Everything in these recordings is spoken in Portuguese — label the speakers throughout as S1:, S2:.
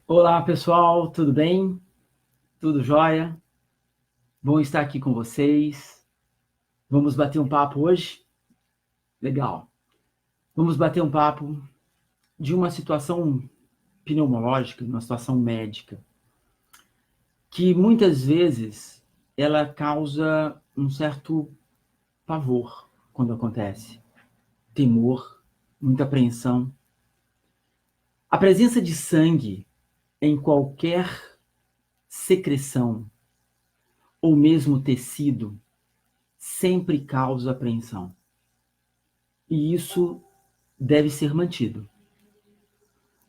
S1: Olá, pessoal, tudo bem? Tudo jóia? Bom estar aqui com vocês. Vamos bater um papo hoje? Legal. Vamos bater um papo de uma situação pneumológica, uma situação médica, que muitas vezes ela causa um certo pavor quando acontece. Temor, muita apreensão. A presença de sangue em qualquer secreção ou mesmo tecido sempre causa apreensão. E isso deve ser mantido.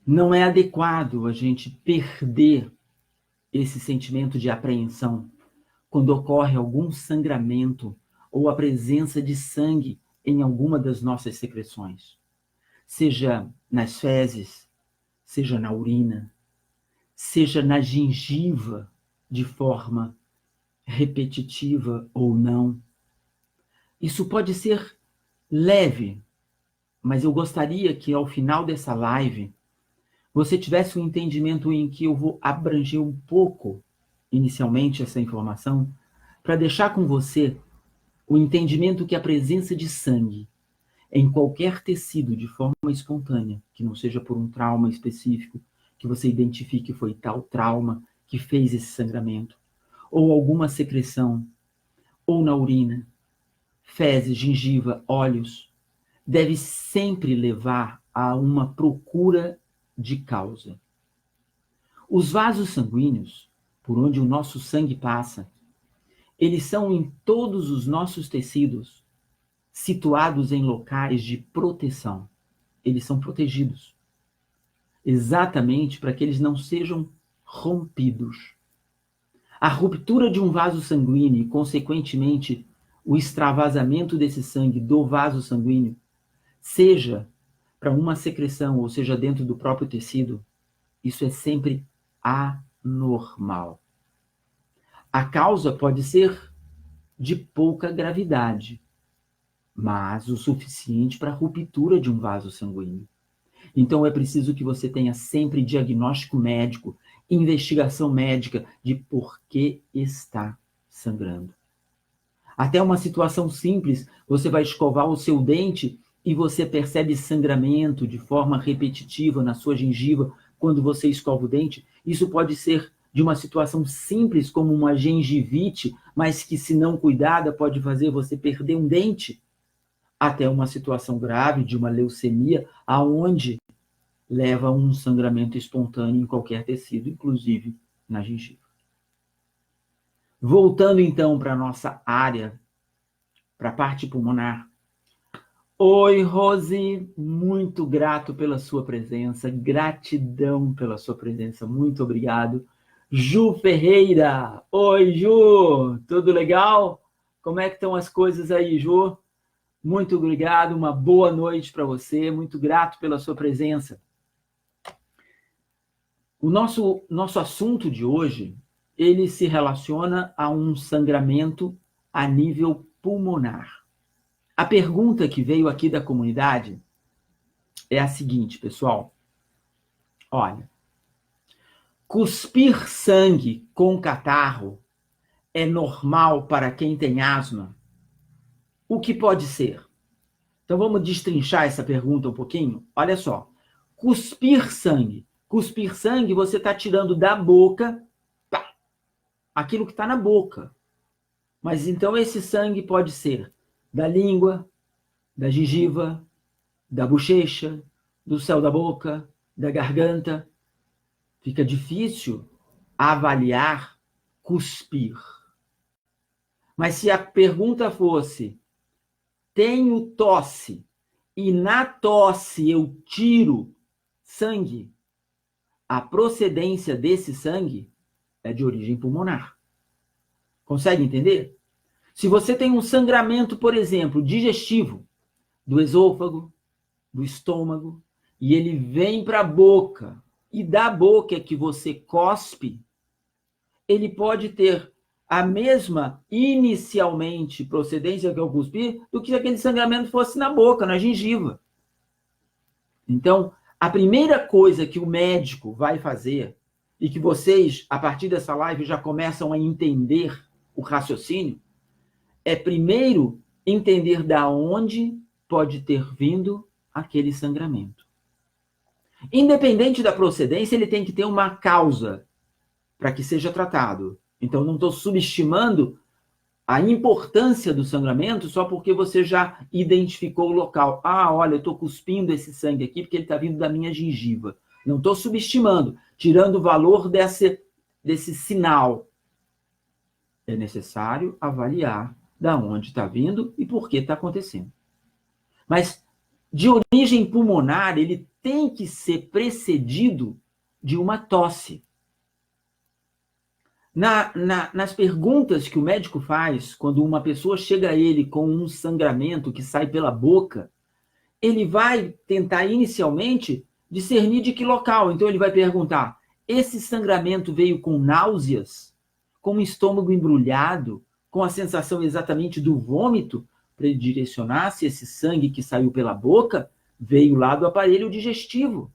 S1: Não é adequado a gente perder esse sentimento de apreensão quando ocorre algum sangramento ou a presença de sangue em alguma das nossas secreções, seja nas fezes, seja na urina, seja na gengiva de forma repetitiva ou não. Isso pode ser leve, mas eu gostaria que ao final dessa live você tivesse um entendimento em que eu vou abranger um pouco, inicialmente, essa informação, para deixar com você o entendimento que a presença de sangue em qualquer tecido de forma espontânea, que não seja por um trauma específico, que você identifique que foi tal trauma que fez esse sangramento, ou alguma secreção, ou na urina, fezes, gengiva, olhos, deve sempre levar a uma procura de causa. Os vasos sanguíneos, por onde o nosso sangue passa, eles são em todos os nossos tecidos, situados em locais de proteção. Eles são protegidos, exatamente para que eles não sejam rompidos. A ruptura de um vaso sanguíneo e, consequentemente, o extravasamento desse sangue do vaso sanguíneo, seja para uma secreção ou seja dentro do próprio tecido, isso é sempre anormal. A causa pode ser de pouca gravidade, mas o suficiente para a ruptura de um vaso sanguíneo. Então é preciso que você tenha sempre diagnóstico médico, investigação médica de por que está sangrando. Até uma situação simples, você vai escovar o seu dente e você percebe sangramento de forma repetitiva na sua gengiva quando você escova o dente. Isso pode ser de uma situação simples como uma gengivite, mas que, se não cuidada, pode fazer você perder um dente, até uma situação grave de uma leucemia, aonde leva a um sangramento espontâneo em qualquer tecido, inclusive na gengiva. Voltando então para a nossa área, para a parte pulmonar. Oi, Rose, muito grato pela sua presença, gratidão pela sua presença, muito obrigado. Ju Ferreira, oi, Ju, tudo legal? Como é que estão as coisas aí, Ju? Muito obrigado, uma boa noite para você, muito grato pela sua presença. O nosso assunto de hoje, ele se relaciona a um sangramento a nível pulmonar. A pergunta que veio aqui da comunidade é a seguinte, pessoal. Olha, cuspir sangue com catarro é normal para quem tem asma? O que pode ser? Então vamos destrinchar essa pergunta um pouquinho? Olha só, cuspir sangue. Cuspir sangue, você está tirando da boca, pá, aquilo que está na boca. Mas então esse sangue pode ser da língua, da gengiva, da bochecha, do céu da boca, da garganta. Fica difícil avaliar cuspir. Mas se a pergunta fosse, tenho tosse e na tosse eu tiro sangue, a procedência desse sangue é de origem pulmonar. Consegue entender? Se você tem um sangramento, por exemplo, digestivo, do esôfago, do estômago, e ele vem para a boca, e da boca que você cospe, ele pode ter a mesma, inicialmente, procedência que eu cuspir, do que se aquele sangramento fosse na boca, na gengiva. Então, a primeira coisa que o médico vai fazer e que vocês, a partir dessa live, já começam a entender o raciocínio, é primeiro entender da onde pode ter vindo aquele sangramento. Independente da procedência, ele tem que ter uma causa para que seja tratado. Então, não estou subestimando a importância do sangramento só porque você já identificou o local. Ah, olha, eu estou cuspindo esse sangue aqui porque ele está vindo da minha gengiva. Não estou subestimando, tirando o valor desse sinal. É necessário avaliar da onde está vindo e por que está acontecendo. Mas, de origem pulmonar, ele tem que ser precedido de uma tosse. Nas perguntas que o médico faz, quando uma pessoa chega a ele com um sangramento que sai pela boca, ele vai tentar inicialmente discernir de que local. Então ele vai perguntar, esse sangramento veio com náuseas, com o estômago embrulhado, com a sensação exatamente do vômito, para ele direcionar se esse sangue que saiu pela boca veio lá do aparelho digestivo.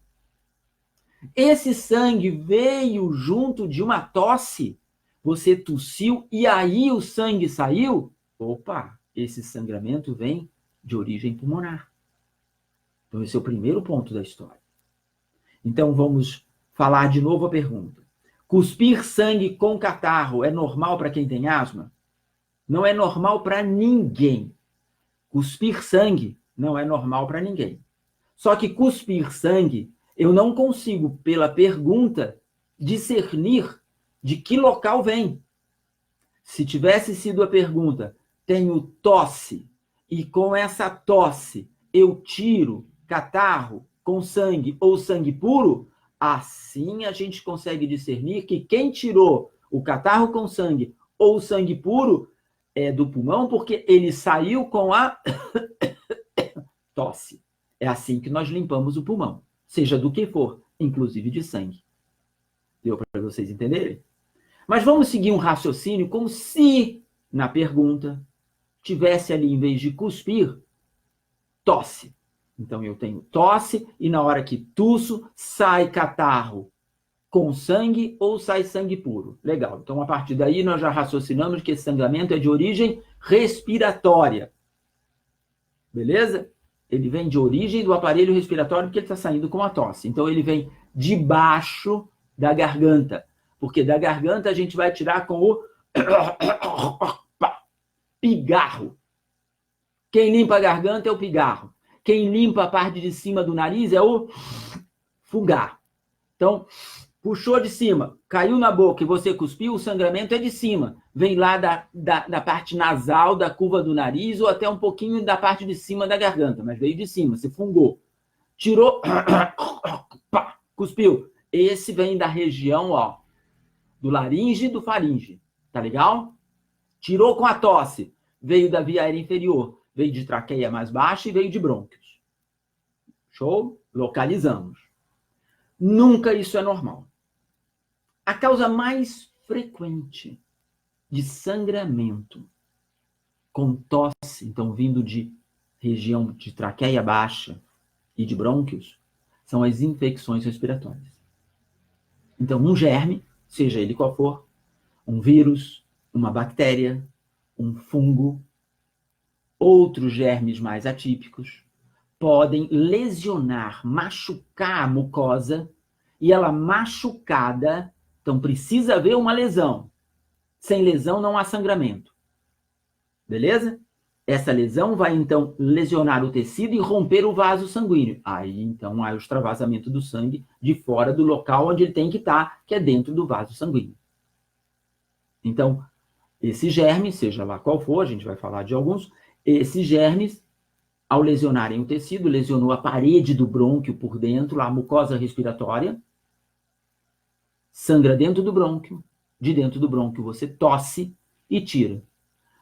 S1: Esse sangue veio junto de uma tosse, você tossiu e aí o sangue saiu? Opa, esse sangramento vem de origem pulmonar. Então esse é o primeiro ponto da história. Então vamos falar de novo a pergunta. Cuspir sangue com catarro é normal para quem tem asma? Não é normal para ninguém. Cuspir sangue não é normal para ninguém. Só que cuspir sangue, eu não consigo, pela pergunta, discernir de que local vem. Se tivesse sido a pergunta, tenho tosse, e com essa tosse eu tiro catarro com sangue ou sangue puro, assim a gente consegue discernir que quem tirou o catarro com sangue ou sangue puro é do pulmão, porque ele saiu com a tosse. É assim que nós limpamos o pulmão, seja do que for, inclusive de sangue. Deu para vocês entenderem? Mas vamos seguir um raciocínio como se, na pergunta, tivesse ali, em vez de cuspir, tosse. Então eu tenho tosse e na hora que tuço, sai catarro com sangue ou sai sangue puro. Legal. Então a partir daí nós já raciocinamos que esse sangramento é de origem respiratória. Beleza? Ele vem de origem do aparelho respiratório porque ele está saindo com a tosse. Então ele vem debaixo da garganta. Porque da garganta a gente vai tirar com o pigarro. Quem limpa a garganta é o pigarro. Quem limpa a parte de cima do nariz é o fungar. Então, puxou de cima, caiu na boca e você cuspiu, o sangramento é de cima. Vem lá da parte nasal, da curva do nariz ou até um pouquinho da parte de cima da garganta, mas veio de cima, você fungou. Tirou, cuspiu. Esse vem da região, ó, do laringe e do faringe, tá legal? Tirou com a tosse, veio da via aérea inferior, veio de traqueia mais baixa e veio de brônquios. Show? Localizamos. Nunca isso é normal. A causa mais frequente de sangramento com tosse, então vindo de região de traqueia baixa e de brônquios, são as infecções respiratórias. Então, um germe, seja ele qual for, um vírus, uma bactéria, um fungo, outros germes mais atípicos, podem lesionar, machucar a mucosa, e ela machucada, então precisa haver uma lesão. Sem lesão não há sangramento. Beleza? Essa lesão vai então lesionar o tecido e romper o vaso sanguíneo. Aí então há o extravasamento do sangue de fora do local onde ele tem que estar, que é dentro do vaso sanguíneo. Então, esse germe, seja lá qual for, a gente vai falar de alguns, esses germes, ao lesionarem o tecido, lesionou a parede do brônquio por dentro, a mucosa respiratória, sangra dentro do brônquio, de dentro do brônquio você tosse e tira.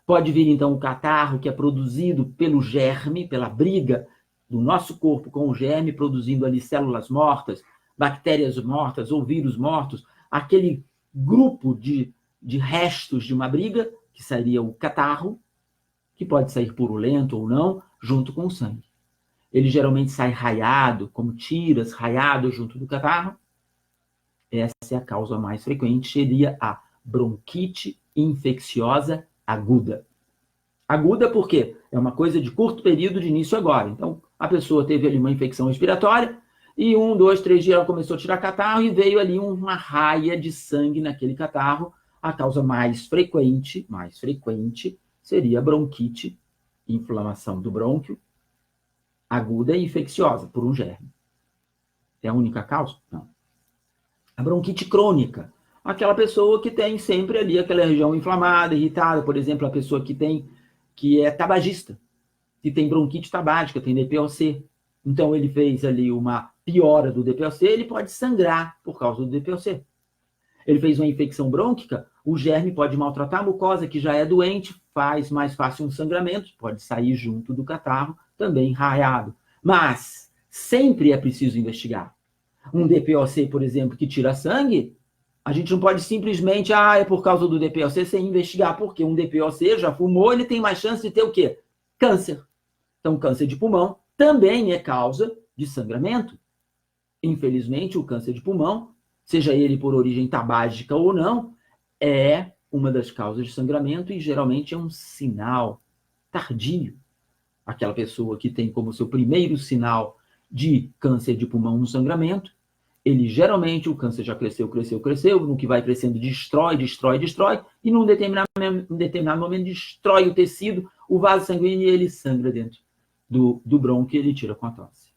S1: Pode vir então o catarro, que é produzido pelo germe, pela briga do nosso corpo com o germe, produzindo ali células mortas, bactérias mortas ou vírus mortos, aquele grupo de restos de uma briga, que seria o catarro, que pode sair purulento ou não, junto com o sangue. Ele geralmente sai raiado, como tiras, raiado junto do catarro. Essa é a causa mais frequente, seria a bronquite infecciosa aguda. Aguda por quê? É uma coisa de curto período de início agora. Então, a pessoa teve ali uma infecção respiratória e 1, 2, 3 dias ela começou a tirar catarro e veio ali uma raia de sangue naquele catarro. A causa mais frequente seria a bronquite, inflamação do brônquio, aguda e infecciosa por um germe. É a única causa? Não. A bronquite crônica, aquela pessoa que tem sempre ali aquela região inflamada, irritada, por exemplo, a pessoa que é tabagista, que tem bronquite tabágica, tem DPOC. Então ele fez ali uma piora do DPOC, ele pode sangrar por causa do DPOC. Ele fez uma infecção brônquica, o germe pode maltratar a mucosa, que já é doente, faz mais fácil um sangramento, pode sair junto do catarro, também raiado. Mas sempre é preciso investigar. Um DPOC, por exemplo, que tira sangue, a gente não pode simplesmente, é por causa do DPOC, sem investigar, porque um DPOC já fumou, ele tem mais chance de ter o quê? Câncer. Então, câncer de pulmão também é causa de sangramento. Infelizmente, o câncer de pulmão, seja ele por origem tabágica ou não, é uma das causas de sangramento e geralmente é um sinal tardio. Aquela pessoa que tem como seu primeiro sinal de câncer de pulmão um sangramento, ele geralmente, o câncer já cresceu, no que vai crescendo destrói, e num determinado momento destrói o tecido, o vaso sanguíneo e ele sangra dentro do brônquio e ele tira com a tosse.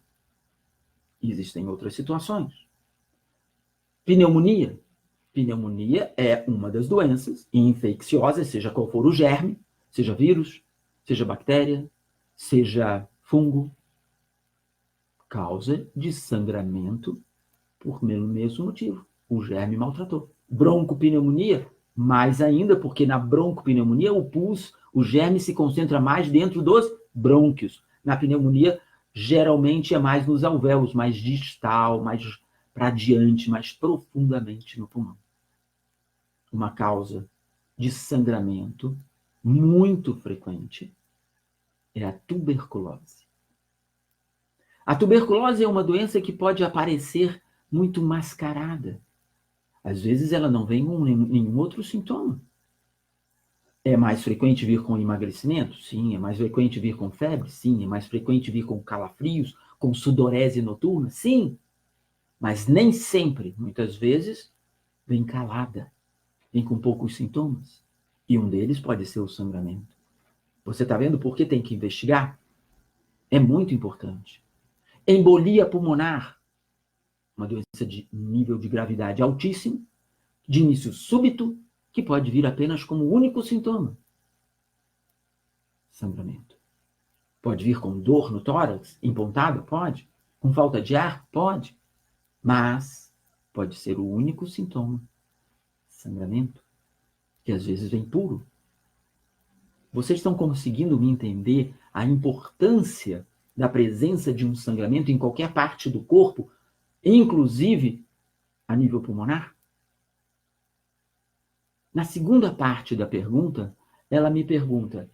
S1: Existem outras situações. Pneumonia. Pneumonia é uma das doenças infecciosas, seja qual for o germe, seja vírus, seja bactéria, seja fungo, causa de sangramento por mesmo motivo. O germe maltratou. Broncopneumonia, mais ainda, porque na broncopneumonia o pus, o germe se concentra mais dentro dos brônquios. Na pneumonia, geralmente é mais nos alvéolos, mais distal, mais para diante, mais profundamente no pulmão. Uma causa de sangramento muito frequente é a tuberculose. A tuberculose é uma doença que pode aparecer muito mascarada. Às vezes ela não vem com nenhum outro sintoma. É mais frequente vir com emagrecimento? Sim. É mais frequente vir com febre? Sim. É mais frequente vir com calafrios, com sudorese noturna? Sim. Mas nem sempre, muitas vezes, vem calada, vem com poucos sintomas. E um deles pode ser o sangramento. Você está vendo por que tem que investigar? É muito importante. Embolia pulmonar, uma doença de nível de gravidade altíssimo, de início súbito, que pode vir apenas como único sintoma. Sangramento. Pode vir com dor no tórax, empontada? Pode. Com falta de ar? Pode. Mas pode ser o único sintoma. Sangramento, que às vezes vem puro. Vocês estão conseguindo me entender a importância da presença de um sangramento em qualquer parte do corpo, inclusive a nível pulmonar? Na segunda parte da pergunta, ela me pergunta: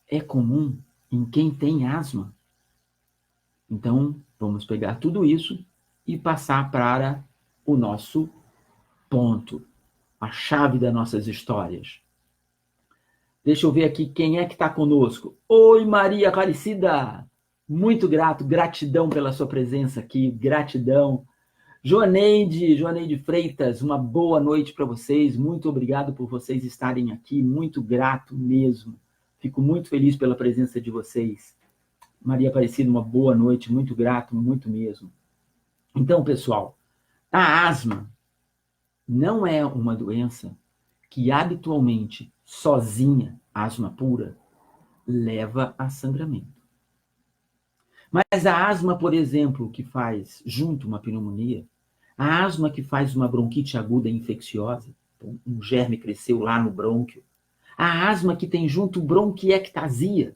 S1: é comum em quem tem asma? Então, vamos pegar tudo isso e passar para o nosso ponto, a chave das nossas histórias. Deixa eu ver aqui quem é que está conosco. Oi, Maria Aparecida! Muito grato, gratidão pela sua presença aqui, gratidão. Joaneide Freitas, uma boa noite para vocês. Muito obrigado por vocês estarem aqui, muito grato mesmo. Fico muito feliz pela presença de vocês. Maria Aparecida, uma boa noite, muito grato, muito mesmo. Então, pessoal, a asma não é uma doença que habitualmente, sozinha, asma pura, leva a sangramento. Mas a asma, por exemplo, que faz junto uma pneumonia, a asma que faz uma bronquite aguda infecciosa, um germe cresceu lá no brônquio, a asma que tem junto bronquiectasia,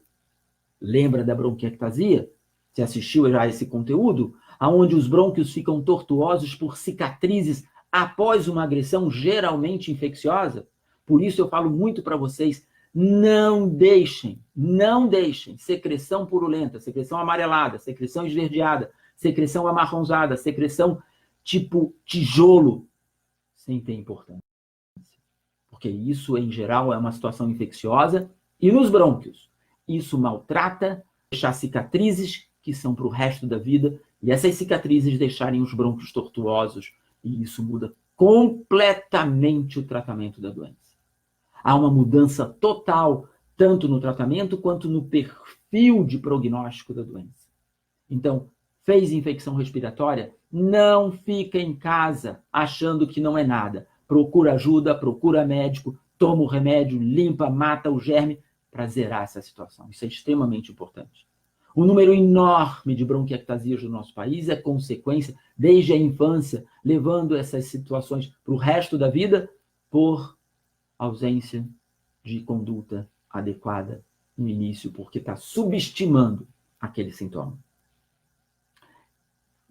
S1: lembra da bronquiectasia? Você assistiu já a esse conteúdo? Onde os brônquios ficam tortuosos por cicatrizes após uma agressão geralmente infecciosa? Por isso eu falo muito para vocês, não deixem secreção purulenta, secreção amarelada, secreção esverdeada, secreção amarronzada, secreção tipo tijolo, sem ter importância. Porque isso, em geral, é uma situação infecciosa. E nos brônquios, isso maltrata, deixar cicatrizes que são para o resto da vida, e essas cicatrizes deixarem os brônquios tortuosos, e isso muda completamente o tratamento da doença. Há uma mudança total, tanto no tratamento quanto no perfil de prognóstico da doença. Então, fez infecção respiratória? Não fica em casa achando que não é nada. Procura ajuda, procura médico, toma o remédio, limpa, mata o germe para zerar essa situação. Isso é extremamente importante. O número enorme de bronquiectasias no nosso país é consequência, desde a infância, levando essas situações para o resto da vida por ausência de conduta adequada no início, porque está subestimando aquele sintoma.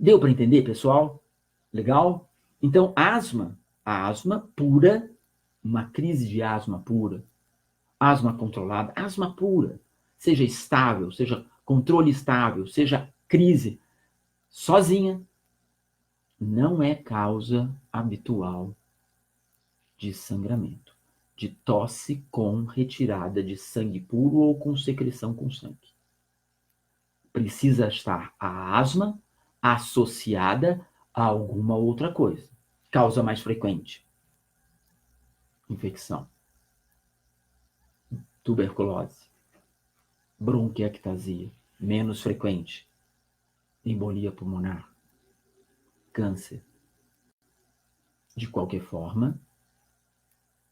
S1: Deu para entender, pessoal? Legal? Então, asma, a asma pura, uma crise de asma pura, asma controlada, asma pura, seja estável, seja controle estável, seja crise, sozinha, não é causa habitual de sangramento, de tosse com retirada de sangue puro ou com secreção com sangue. Precisa estar a asma associada a alguma outra coisa. Causa mais frequente: infecção, tuberculose, bronquiectasia, menos frequente, embolia pulmonar, câncer. De qualquer forma,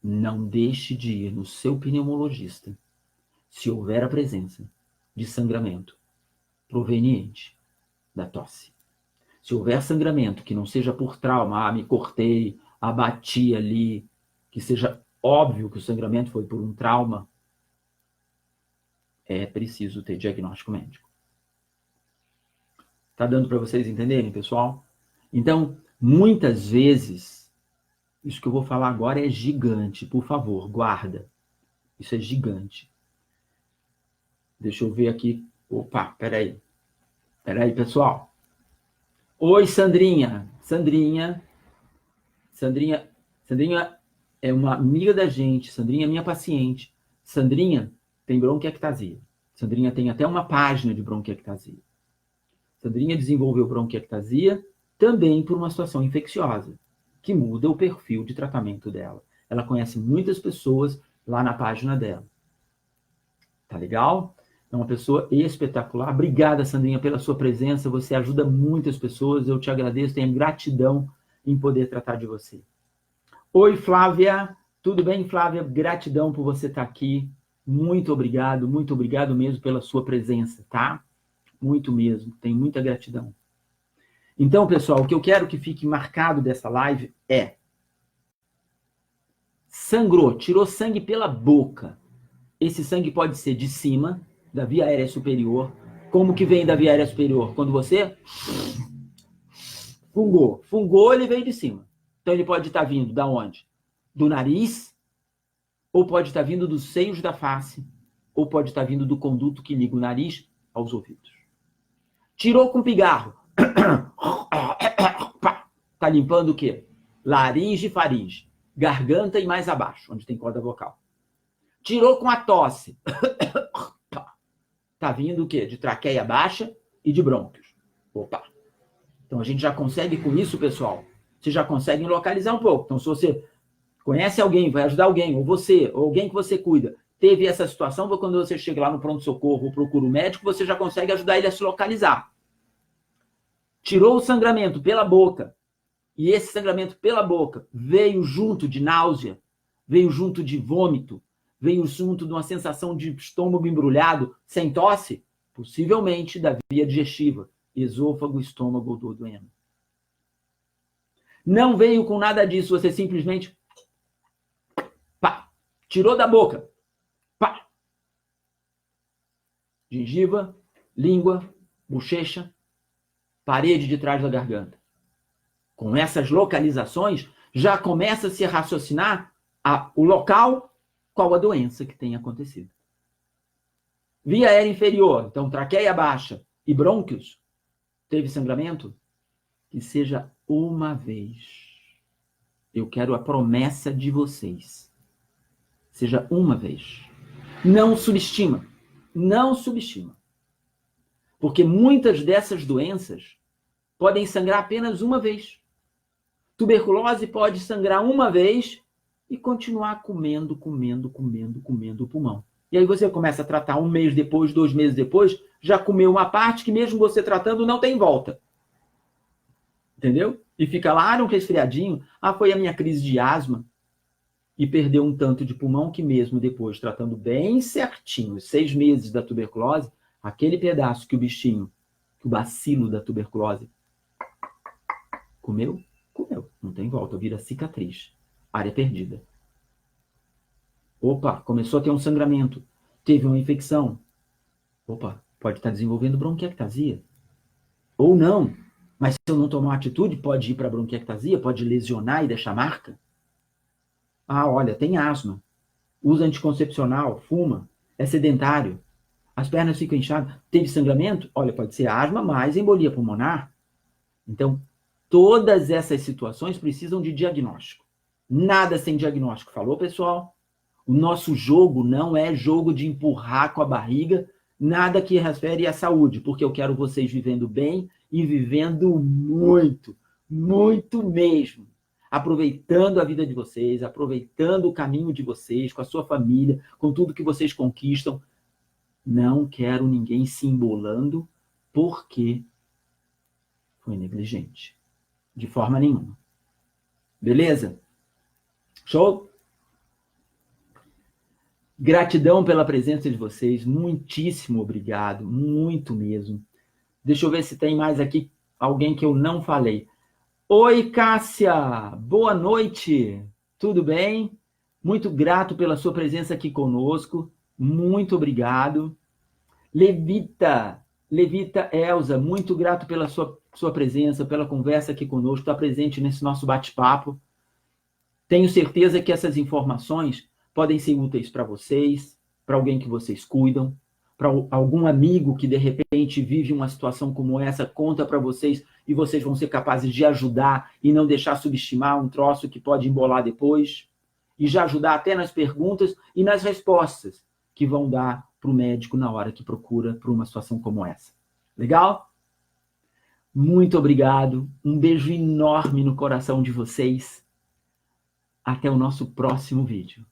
S1: não deixe de ir no seu pneumologista se houver a presença de sangramento proveniente da tosse. Se houver sangramento que não seja por trauma, me cortei, abati ali, que seja óbvio que o sangramento foi por um trauma, é preciso ter diagnóstico médico. Tá dando para vocês entenderem, pessoal? Então, muitas vezes, isso que eu vou falar agora é gigante, por favor, guarda. Isso é gigante. Deixa eu ver aqui. Opa, peraí. Peraí, pessoal. Oi, Sandrinha. Sandrinha é uma amiga da gente. Sandrinha é minha paciente. Sandrinha tem bronquiectasia. Sandrinha tem até uma página de bronquiectasia. Sandrinha desenvolveu bronquiectasia também por uma situação infecciosa, que muda o perfil de tratamento dela. Ela conhece muitas pessoas lá na página dela. Tá legal? É uma pessoa espetacular. Obrigada, Sandrinha, pela sua presença. Você ajuda muitas pessoas. Eu te agradeço. Tenho gratidão em poder tratar de você. Oi, Flávia. Tudo bem, Flávia? Gratidão por você estar aqui. Muito obrigado mesmo pela sua presença, tá? Muito mesmo. Tenho muita gratidão. Então, pessoal, o que eu quero que fique marcado dessa live é: sangrou, tirou sangue pela boca. Esse sangue pode ser de cima, da via aérea superior. Como que vem da via aérea superior? Quando você fungou. Fungou, ele veio de cima. Então, ele pode estar vindo da onde? Do nariz, ou pode estar vindo dos seios da face, ou pode estar vindo do conduto que liga o nariz aos ouvidos. Tirou com pigarro. Tá limpando o quê? Laringe e faringe. Garganta e mais abaixo, onde tem corda vocal. Tirou com a tosse. Tá vindo o quê? De traqueia baixa e de brônquios. Opa! Então a gente já consegue com isso, pessoal. Vocês já conseguem localizar um pouco. Então, se você conhece alguém, vai ajudar alguém, ou você, ou alguém que você cuida, teve essa situação, quando você chega lá no pronto-socorro ou procura o médico, você já consegue ajudar ele a se localizar. Tirou o sangramento pela boca, e esse sangramento pela boca veio junto de náusea, veio junto de vômito, veio junto de uma sensação de estômago embrulhado, sem tosse, possivelmente da via digestiva, esôfago, estômago ou duodeno. Não veio com nada disso, você simplesmente pá, tirou da boca, pá. Gengiva, língua, bochecha, parede de trás da garganta. Com essas localizações, já começa a se raciocinar o local, qual a doença que tem acontecido. Via aérea inferior, então traqueia baixa e brônquios, teve sangramento? que seja uma vez. Eu quero a promessa de vocês. Seja uma vez. Não subestima. Não subestima. Porque muitas dessas doenças podem sangrar apenas uma vez. Tuberculose pode sangrar uma vez e continuar comendo o pulmão. E aí você começa a tratar 1 mês depois, 2 meses depois, já comeu uma parte que mesmo você tratando não tem volta. Entendeu? E fica lá, um resfriadinho, foi a minha crise de asma, e perdeu um tanto de pulmão que mesmo depois, tratando bem certinho, 6 meses da tuberculose, aquele pedaço que o bichinho, que o bacilo da tuberculose comeu, não tem volta, vira cicatriz, área perdida. Opa, começou a ter um sangramento, teve uma infecção. Opa, pode estar desenvolvendo bronquiectasia. Ou não, mas se eu não tomar atitude, pode ir para bronquiectasia, pode lesionar e deixar marca. Olha, tem asma, usa anticoncepcional, fuma, é sedentário, as pernas ficam inchadas, teve sangramento? Olha, pode ser asma mais embolia pulmonar. Então, todas essas situações precisam de diagnóstico. Nada sem diagnóstico. Falou, pessoal? O nosso jogo não é jogo de empurrar com a barriga, nada que refere à saúde, porque eu quero vocês vivendo bem e vivendo muito, muito mesmo. Aproveitando a vida de vocês, aproveitando o caminho de vocês, com a sua família, com tudo que vocês conquistam. Não quero ninguém se embolando porque foi negligente. De forma nenhuma. Beleza? Show? Gratidão pela presença de vocês. Muitíssimo obrigado. Muito mesmo. Deixa eu ver se tem mais aqui alguém que eu não falei. Oi, Cássia! Boa noite! Tudo bem? Muito grato pela sua presença aqui conosco. Muito obrigado. Levita Elza, muito grato pela sua presença, pela conversa aqui conosco, está presente nesse nosso bate-papo. Tenho certeza que essas informações podem ser úteis para vocês, para alguém que vocês cuidam, para algum amigo que, de repente, vive uma situação como essa, conta para vocês e vocês vão ser capazes de ajudar e não deixar subestimar um troço que pode embolar depois, e já ajudar até nas perguntas e nas respostas que vão dar para o médico na hora que procura por uma situação como essa. Legal? Muito obrigado. Um beijo enorme no coração de vocês. Até o nosso próximo vídeo.